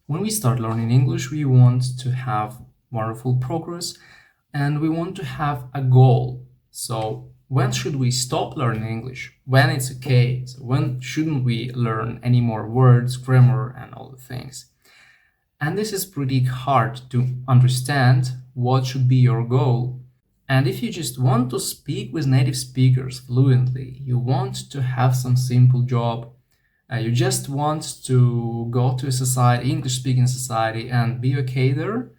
When we start learning English, we want to have wonderful progress and we want to have a goal. So, when should we stop learning English? When it's okay? So when shouldn't we learn any more words, grammar, and all the things? And this is pretty hard to understand what should be your goal. And if you just want to speak with native speakers fluently, you want to have some simple job, you just want to go to a society, English speaking society, and be okay there,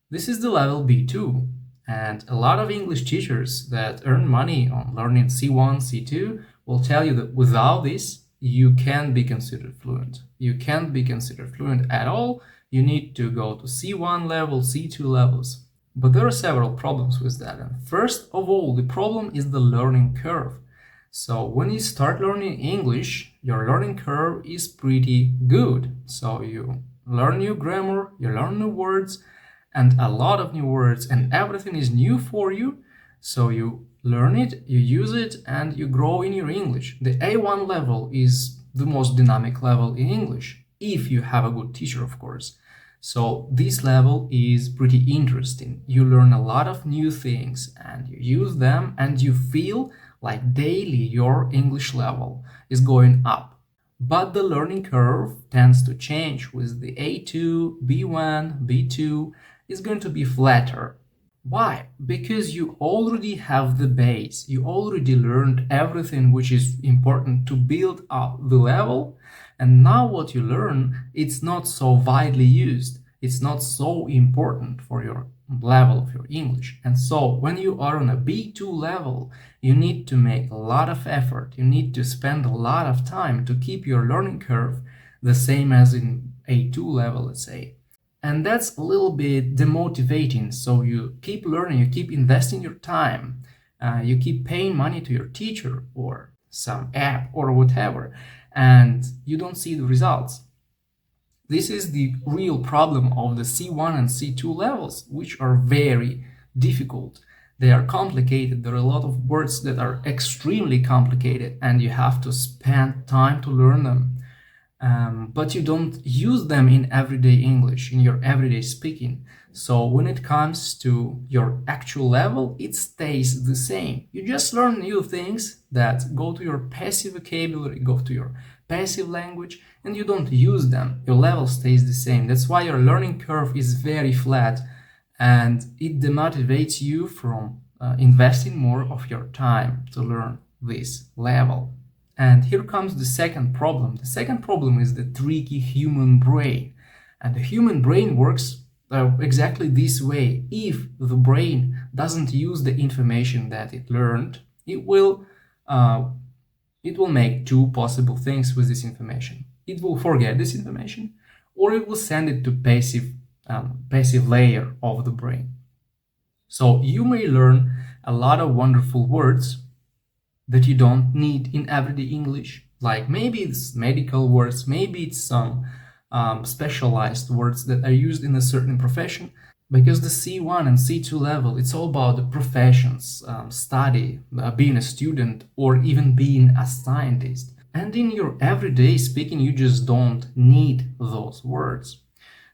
this is the level B2. And a lot of English teachers that earn money on learning C1, C2 will tell you that without this, you can't be considered fluent. You can't be considered fluent at all. You need to go to C1 level, C2 levels. But there are several problems with that. And first of all, the problem is the learning curve. So when you start learning English, your learning curve is pretty good. So you learn new grammar, you learn new words, and a lot of new words, and everything is new for you. So you learn it, you use it, and you grow in your English. The A1 level is the most dynamic level in English, if you have a good teacher, of course. So this level is pretty interesting. You learn a lot of new things and you use them and you feel like daily your English level is going up. But the learning curve tends to change with the A2, B1, B2 is going to be flatter. Why? Because you already have the base. You already learned everything which is important to build up the level. And now what you learn, it's not so widely used. It's not so important for your level of your English. And so when you are on a B2 level, you need to make a lot of effort. You need to spend a lot of time to keep your learning curve the same as in A2 level, let's say. And that's a little bit demotivating. So you keep learning, you keep investing your time, you keep paying money to your teacher or some app or whatever, and you don't see the results. This is the real problem of the C1 and C2 levels, which are very difficult. They are complicated. There are a lot of words that are extremely complicated, and you have to spend time to learn them. But you don't use them in everyday English, in your everyday speaking. So when it comes to your actual level, it stays the same. You just learn new things that go to your passive vocabulary, go to your passive language, and you don't use them. Your level stays the same. That's why your learning curve is very flat, and it demotivates you from investing more of your time to learn this level. And here comes the second problem. The second problem is the tricky human brain. And the human brain works exactly this way. If the brain doesn't use the information that it learned, it will make two possible things with this information. It will forget this information, or it will send it to passive layer of the brain. So you may learn a lot of wonderful words that you don't need in everyday English. Like maybe it's medical words, maybe it's some specialized words that are used in a certain profession. Because the C1 and C2 level, it's all about the professions, study, being a student, or even being a scientist. And in your everyday speaking, you just don't need those words.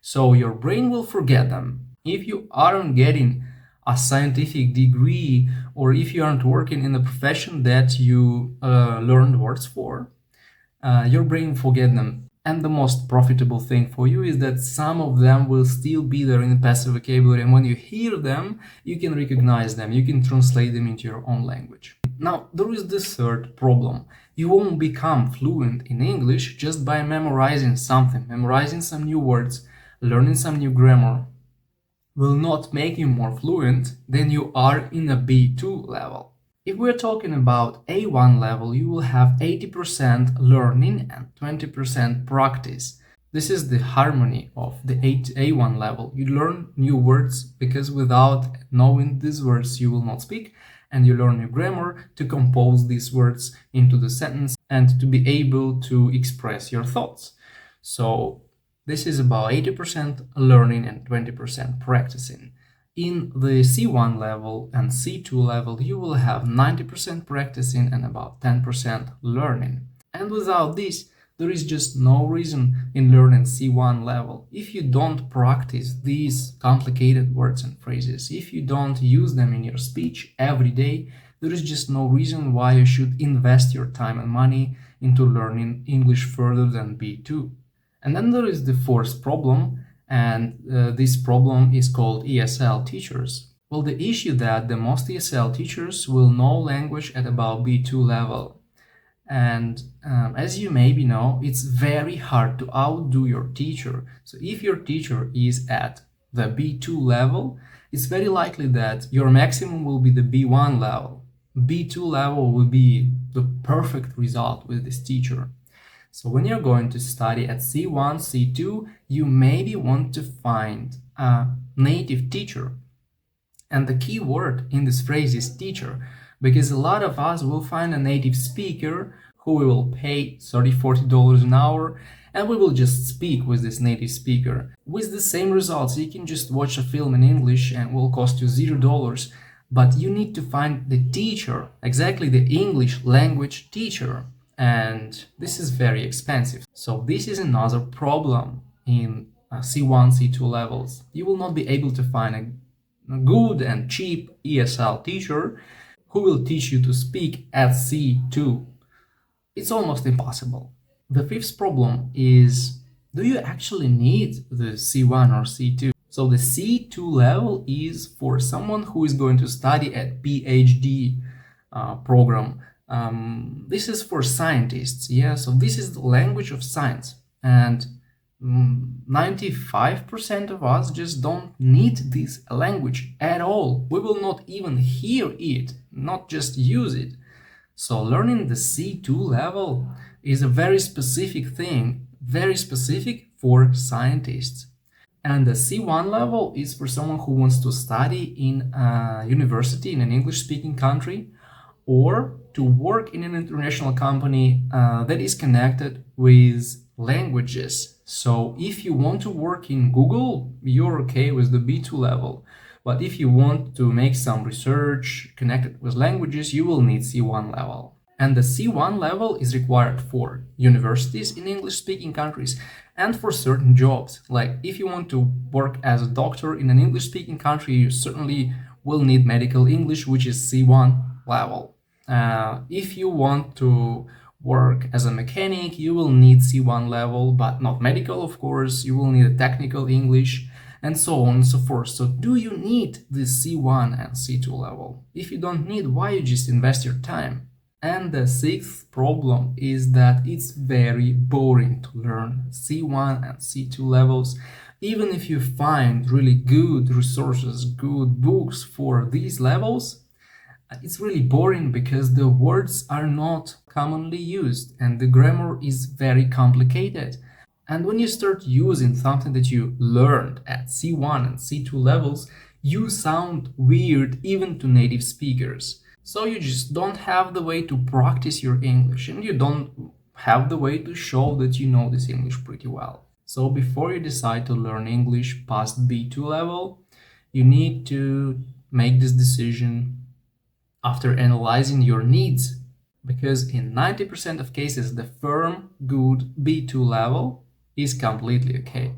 So your brain will forget them. If you aren't getting a scientific degree, or if you aren't working in the profession that you learned words for, your brain will forget them. And the most profitable thing for you is that some of them will still be there in the passive vocabulary, and when you hear them, you can recognize them, you can translate them into your own language. Now, there is the third problem. You won't become fluent in English just by memorizing something, memorizing some new words, learning some new grammar will not make you more fluent than you are in a B2 level. If we're talking about A1 level, you will have 80% learning and 20% practice. This is the harmony of the A1 level. You learn new words because without knowing these words you will not speak, and you learn new grammar to compose these words into the sentence and to be able to express your thoughts. So this is about 80% learning and 20% practicing. In the C1 level and C2 level, you will have 90% practicing and about 10% learning. And without this, There is just no reason in learning C1 level. If you don't practice these complicated words and phrases, if you don't use them in your speech every day, there is just no reason why you should invest your time and money into learning English further than B2. And then there is the fourth problem, and this problem is called ESL teachers. Well, the issue that the most ESL teachers will know language at about B2 level. And as you maybe know, it's very hard to outdo your teacher. So if your teacher is at the B2 level, it's very likely that your maximum will be the B1 level. B2 level will be the perfect result with this teacher. So when you're going to study at C1, C2, you maybe want to find a native teacher. And the key word in this phrase is teacher, because a lot of us will find a native speaker who we will pay $30, $40 an hour, and we will just speak with this native speaker. With the same results, you can just watch a film in English and will cost you $0, but you need to find the teacher, exactly the English language teacher, and this is very expensive. So this is another problem in C1, C2 levels. You will not be able to find a good and cheap ESL teacher who will teach you to speak at C2. It's almost impossible. The fifth problem is, do you actually need the C1 or C2? So the C2 level is for someone who is going to study at PhD program. This is for scientists, yeah, so this is the language of science, and 95% of us just don't need this language at all. We will not even hear it, not just use it. So learning the C2 level is a very specific thing, very specific for scientists. And the C1 level is for someone who wants to study in a university in an English-speaking country, or to work in an international company that is connected with languages. So if you want to work in Google, you're okay with the B2 level. But if you want to make some research connected with languages, you will need C1 level. And the C1 level is required for universities in English-speaking countries and for certain jobs. Like if you want to work as a doctor in an English-speaking country, you certainly will need medical English, which is C1 level. If you want to work as a mechanic, you will need C1 level, but not medical, of course. You will need a technical English, and so on and so forth. So do you need this C1 and C2 level? If you don't need, why you just invest your time? And the sixth problem is that it's very boring to learn C1 and C2 levels. Even if you find really good resources, good books for these levels, it's really boring because the words are not commonly used and the grammar is very complicated. And when you start using something that you learned at C1 and C2 levels, you sound weird even to native speakers. So you just don't have the way to practice your English, and you don't have the way to show that you know this English pretty well. So before you decide to learn English past B2 level, you need to make this decision after analyzing your needs, because in 90% of cases the firm, good B2 level is completely okay.